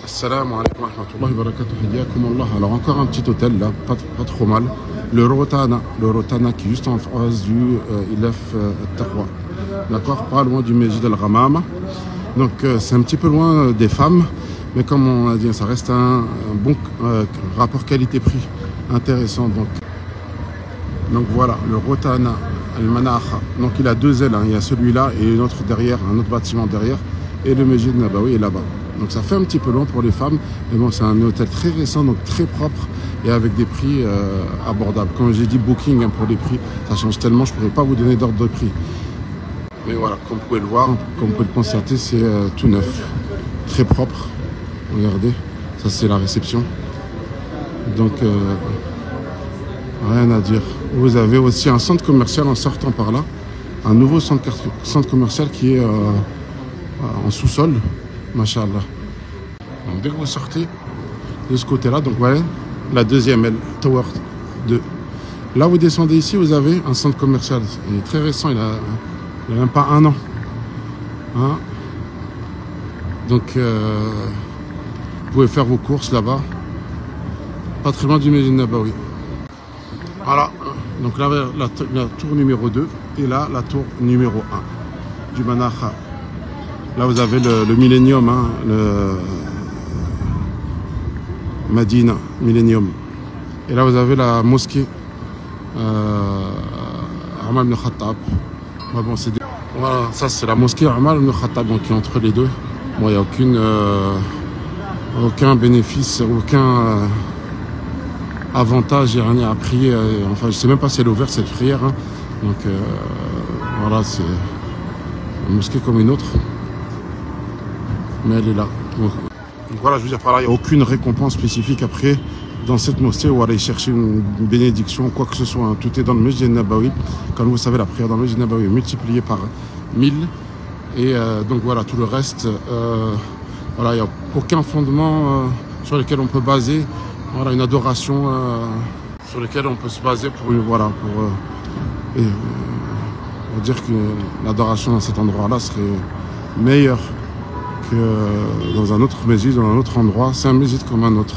Salam alaikum wa rahmatullahi wa barakatuh. Hayyakum Allah. Alors encore un petit hôtel là, pas trop mal. Le Rotana qui est juste en face du Ilaf Taqwa. D'accord, pas loin du Mesjid al-Ghamama. Donc c'est un petit peu loin des femmes, mais comme on a dit, ça reste un bon rapport qualité-prix intéressant. Donc voilà, le Rotana al-Manaha. Donc il a deux ailes, hein. Il y a celui-là et une autre derrière, un autre bâtiment derrière, et le Mesjid Nabawi est là-bas. Donc ça fait un petit peu long pour les femmes, mais bon, c'est un hôtel très récent, donc très propre et avec des prix abordables. Comme j'ai dit, Booking, hein, pour les prix, ça change tellement, je ne pourrais pas vous donner d'ordre de prix. Mais voilà, comme vous pouvez le voir, comme vous pouvez le constater, c'est tout neuf, très propre. Regardez, ça c'est la réception. Donc rien à dire. Vous avez aussi un centre commercial en sortant par là, un nouveau centre commercial qui est en sous-sol. Masha'Allah. Donc dès que vous sortez de ce côté-là, donc voilà, la deuxième aile, Tower 2. Là vous descendez ici, vous avez un centre commercial. Il est très récent, il a même pas un an. Hein, donc vous pouvez faire vos courses là-bas. Pas très loin du Mesjid Nabawi. Voilà. Donc là la tour numéro 2 et là la tour numéro 1 du Manaha. Là, vous avez le Millennium, hein, le Madina Millennium. Et là, vous avez la mosquée Omar ibn Khattab. Bon, voilà, ça, c'est la mosquée Omar ibn Khattab, donc qui est entre les deux. Bon, il n'y a aucun bénéfice, aucun avantage à prier. Enfin, je ne sais même pas si elle est ouverte, cette prière. Hein. Donc, voilà, c'est une mosquée comme une autre. Mais elle est là. Donc voilà, je veux dire par là, il n'y a aucune récompense spécifique après dans cette mosquée ou aller chercher une bénédiction, quoi que ce soit. Hein. Tout est dans le Mesjid Nabawi. Comme vous savez, la prière dans le Mesjid Nabawi est multipliée par 1000. Et donc voilà, tout le reste, voilà, il n'y a aucun fondement sur lequel on peut baser, voilà, une adoration sur lequel on peut se baser pour dire que l'adoration dans cet endroit-là serait meilleure que dans un autre mesjid, dans un autre endroit. C'est un mesjid comme un autre.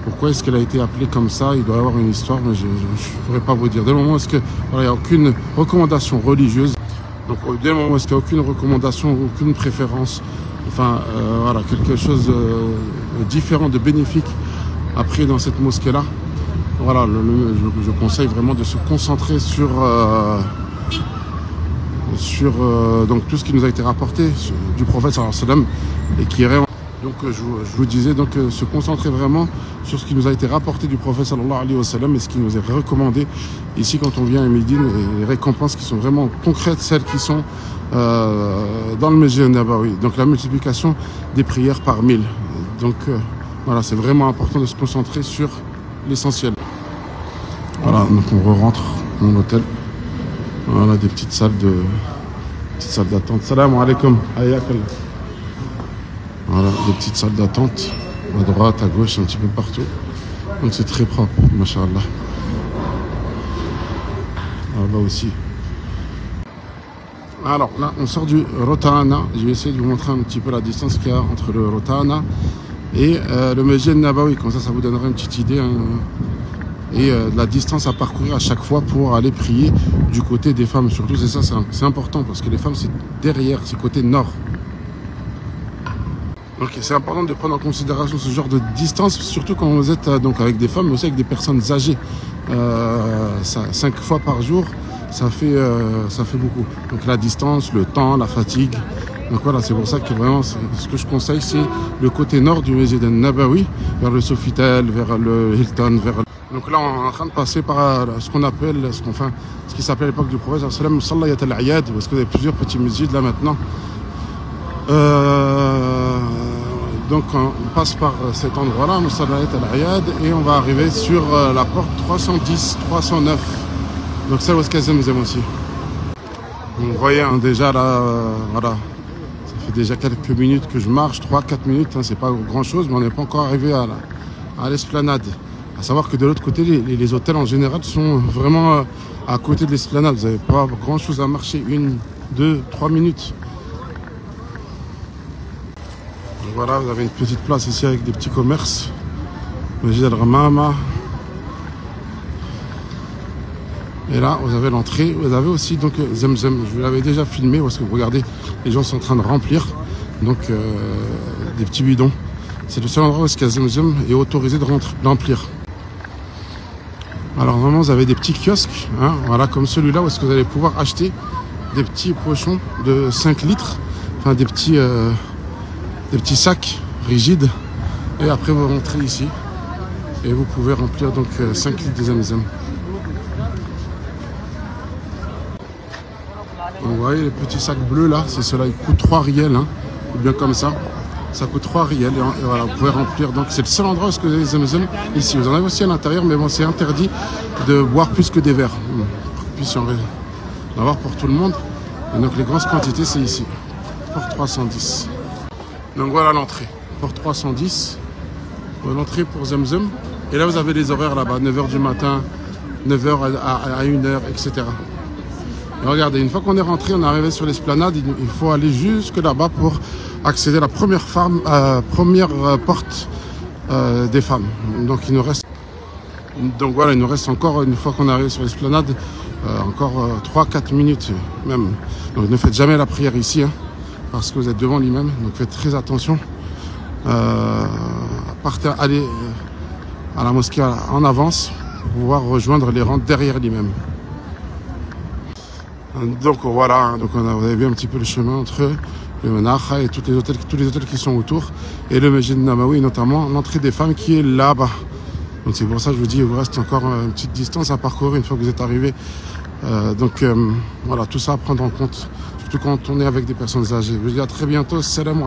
Pourquoi est-ce qu'elle a été appelée comme ça? Il doit y avoir une histoire, mais je ne pourrais pas vous dire. Dès le moment où il n'y a aucune recommandation religieuse, donc dès le moment où il n'y a aucune recommandation, aucune préférence, enfin voilà, quelque chose de différent, de bénéfique après dans cette mosquée-là, voilà, je conseille vraiment de se concentrer sur donc tout ce qui nous a été rapporté du prophète sallallahu alayhi wa sallam et qui est donc je vous disais donc se concentrer vraiment sur ce qui nous a été rapporté du prophète sallallahu alayhi wa sallam et ce qui nous est recommandé ici quand on vient à Médine, et les récompenses qui sont vraiment concrètes, celles qui sont dans le Mesjid Nabawi, donc la multiplication des prières par 1000. Donc voilà, c'est vraiment important de se concentrer sur l'essentiel. Voilà, donc on rentre dans l'hôtel. Voilà, des petites salles d'attente. Salam alaikum. Voilà, des petites salles d'attente à droite, à gauche, un petit peu partout. Donc c'est très propre, masha'Allah. Là aussi. Alors là, on sort du Rotana. Je vais essayer de vous montrer un petit peu la distance qu'il y a entre le Rotana et le Mesjid Nabawi. Comme ça vous donnera une petite idée. Hein. Et la distance à parcourir à chaque fois pour aller prier du côté des femmes. Surtout, c'est important parce que les femmes, c'est derrière, c'est côté nord. Donc c'est important de prendre en considération ce genre de distance, surtout quand vous êtes donc avec des femmes, mais aussi avec des personnes âgées. 5 fois par jour, ça fait beaucoup. Donc la distance, le temps, la fatigue. Donc voilà, c'est pour ça que vraiment, ce que je conseille, c'est le côté nord du Mesjid Nabawi, vers le Sofitel, vers le Hilton, donc là, on est en train de passer par ce qu'on appelle, ce qui s'appelait à l'époque du prophète, Sallayat al-Ayad, parce que vous avez plusieurs petits mesjids là maintenant. Donc on passe par cet endroit-là, Sallayat al-Ayad, et on va arriver sur la porte 310, 309. Donc c'est où est-ce qu'elle Zemzem aussi. Donc vous voyez, hein, déjà là, voilà, ça fait déjà quelques minutes que je marche, 3-4 minutes, hein, c'est pas grand-chose, mais on n'est pas encore arrivé à l'esplanade. À savoir que de l'autre côté, les hôtels en général sont vraiment à côté de l'esplanade. Vous n'avez pas grand chose à marcher, 1, 2, 3 minutes. voilà, vous avez une petite place ici avec des petits commerces. Masjid al-Ghamama. Et là, vous avez l'entrée. Vous avez aussi donc Zemzem. Je vous l'avais déjà filmé parce que vous regardez, les gens sont en train de remplir donc des petits bidons. C'est le seul endroit où Zemzem est autorisé de remplir. Alors vraiment, vous avez des petits kiosques, hein, voilà, comme celui-là où est-ce que vous allez pouvoir acheter des petits pochons de 5 litres, enfin des petits sacs rigides. Et après, vous rentrez ici et vous pouvez remplir donc 5 litres de Zemzem. Donc, vous voyez les petits sacs bleus là, c'est cela, ils coûtent 3 riels, hein, ou bien comme ça. Ça coûte 3 riels et voilà, vous pouvez remplir. Donc c'est le seul endroit où vous avez les Zemzem ici. Vous en avez aussi à l'intérieur, mais bon, c'est interdit de boire plus que des verres. Puis si on veut en avoir pour tout le monde. Et donc les grosses quantités, c'est ici. Pour 310. Donc voilà l'entrée. Pour 310. L'entrée pour Zemzem. Et là, vous avez les horaires là-bas. 9h du matin, 9h à 1h, etc. Et regardez, une fois qu'on est rentré, on est arrivé sur l'esplanade, il faut aller jusque là-bas pour accéder à la première porte des femmes. Donc il nous reste, voilà, il nous reste encore, une fois qu'on est arrivé sur l'esplanade, encore 3-4 minutes même. Donc ne faites jamais la prière ici, hein, parce que vous êtes devant l'imam, donc faites très attention. Allez à la mosquée en avance pour pouvoir rejoindre les rangs derrière l'imam. Donc voilà, donc vous avez vu un petit peu le chemin entre le Menacha et tous les hôtels qui sont autour, et le Masjid Nabawi, notamment l'entrée des femmes qui est là-bas. Donc c'est pour ça que je vous dis, il vous reste encore une petite distance à parcourir une fois que vous êtes arrivé. Voilà, tout ça à prendre en compte, surtout quand on est avec des personnes âgées. Je vous dis à très bientôt, salam.